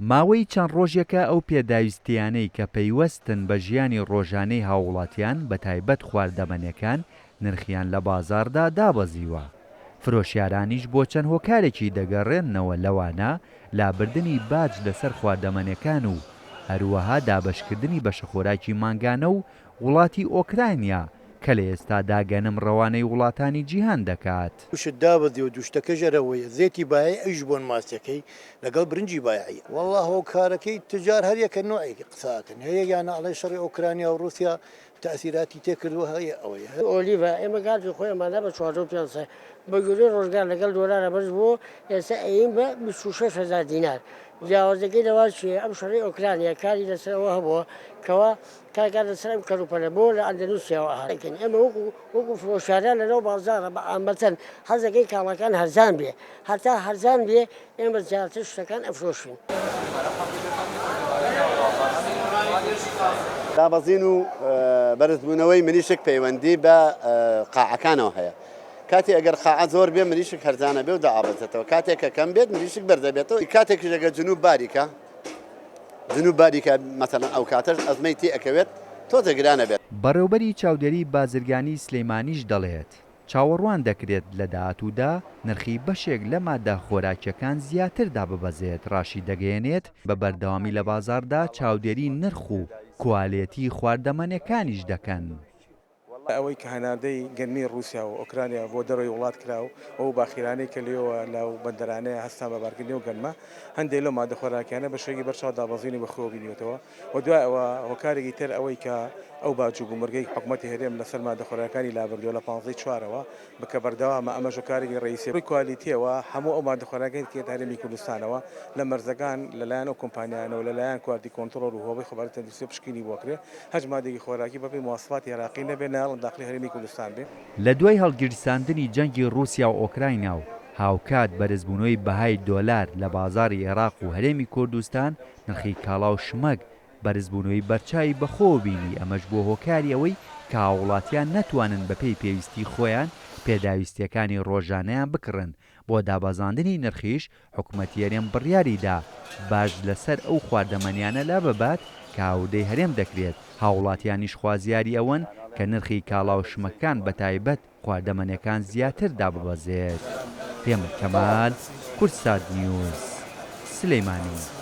ماوەی چەند ڕۆژێکە ئەو پێداویستیانەی کە پەیوەستن بە ژیانی ڕۆژانەی هاوڵاتیان بە تایبەت خواردەمەنیەکان نرخیان لە بازاڕدا دابەزیوە. فرۆشیارانیش بۆ چەند هۆکارێکی دەگەڕێنەوە لەوانە لابردنی باج لەسەر خواردەمەنیەکان و هەروەها دابەشکردنی بەشە خۆراکی مانگانە و وڵاتی ئۆکراینیا کە لە ئێستا داگەنم ڕەوانەی وڵاتانی جیهان دەکات. وشت دابەزی و دوشتەکە ژەرەوەیە زێتی بایە ئەیش بۆن ماسیەکەی لەگەڵ برنجی بایایی والله هۆکارەکەی تجار هەریەکە نوعی قساتن هەیە یانە ئەڵێ شەڕی ئۆکرانیا و رووسیا تەسیراتی تێکردووە هەیە ئەوەیە ئۆلیڤە ئێمە کاتی خۆیمانە بە 4500 بەگوێ ڕۆژگار لەگەڵ دۆلارە بەرز بوو ئێستا ئەین بە 26,000 دینار جیاوازەکەی لەوا چیە ئەم شەڕی ئۆکرانیا کاری لەسەرەوە هەبووە کەوا کارگار لەسەر ئەم کەلوپەلە بۆ لە ئەندەنوسیاوە هەڵەکەن ئێمە وەکو فرۆشیاران لەنەو بازاڕە بە ئامەتەن حەزەکەی کاڵەکان هەرزان بێ هەتا هەرزان بێ ئێمە زیاتر شتەکان ئەفرۆشین. دابەزین و بەرزبوونەوەی مریشک پەیوەندی بە قاعەکانەوە هەیە. کاتی ئەگەر قاعە زۆر بێ مریشک هەرزانە بێ و دابەزێتەوە کاتێکە کەم بێت مریشک بەردەبێتەوە کاتێک ژەگە جنوب باریکە مەسەڵەن ئەو کاتەش ئەزمەی تێ ئەکەوێت تۆزە گرانە بێت. بەڕێوبەری چاودێری بازرگانی سلەیمانیش دەڵێت چاوەڕوان دەکرێت لە داهاتوودا نرخی بەشێک لە مادە خۆراکیەکان زیاتر داببەزێت ڕاشی دەگەیەنێت بە بەردەوامی لە بازاردا چاودێری نرخ و کوالێتی خواردەمەنیەکانیش دەکەن. ئەوەی کە هەناردەی گەرمی رووسیا و ئۆکرانیا بۆ دەڕۆی وڵات کراو ئەو باخیرانەی کە لێەوە لەو بەندەرانەیە هەستان بە بارکردنی و گەنمە هەندێک لەو مادە خۆراکیانە بە شێوەیەکی بەرچاو دابەزینی بەخۆ بینیوتەوە و دوای ئەوە هۆکارێکی تر ئەوەی کە ئەو باج و بوومەرگەی حکوومەتی هەرێم لەسەر مادە خۆراکانی لابردووە لە 15/4ەوە بکە بەردەوامە ئەمە ژۆکارێکی ڕئیسی کوالیتیەوە هەموو ئەو مادە خۆراکەی کێت هەرێمی کوردستانەوە لە مەرزەکان لەلایەن ئەو کۆمپانیانەوە لەلایەن کواردی کۆنتڕۆڵ و هۆبەی خەبارەتی تەندروستی پشکنی بۆکرێ هەج مادێکی خۆراکی بەپێی مواصفاتی عێراقی نەبێ ناڵ داخلی هەرێمی کوردستان بێ. لە دوای هەڵگیرساندنی جەنگی رووسیا و ئۆکراینیا و هاوکات بەرزبوونەوەی بەهای دۆلار لە بازاری عێراق و هەرێمی کوردستان نرخی کاڵا و شمەگ بەرزبوونەوەی بەرچاوی بەخۆ بینی ئەمەش بۆ هۆکاری ئەوەی کە هاوڵاتیان نەتوانن بەپێی پێویستی خۆیان پێداویستیەکانی ڕۆژانەیان بکڕن بۆ دابەزاندنی نرخیش حکوومەتی هەرێم بڕیاریدا باش لەسەر ئەو خواردەمەنیانە لا ببات کە هاوردەی هەرێم دەکرێت هاوڵاتیانیش خوازیاری ئەوەن کە نرخی کاڵا و شمەکان بە تایبەت خواردەمەنیەکان زیاتر داببەزێت. پێمە کەمال کورسات نیوز سلەیمانی.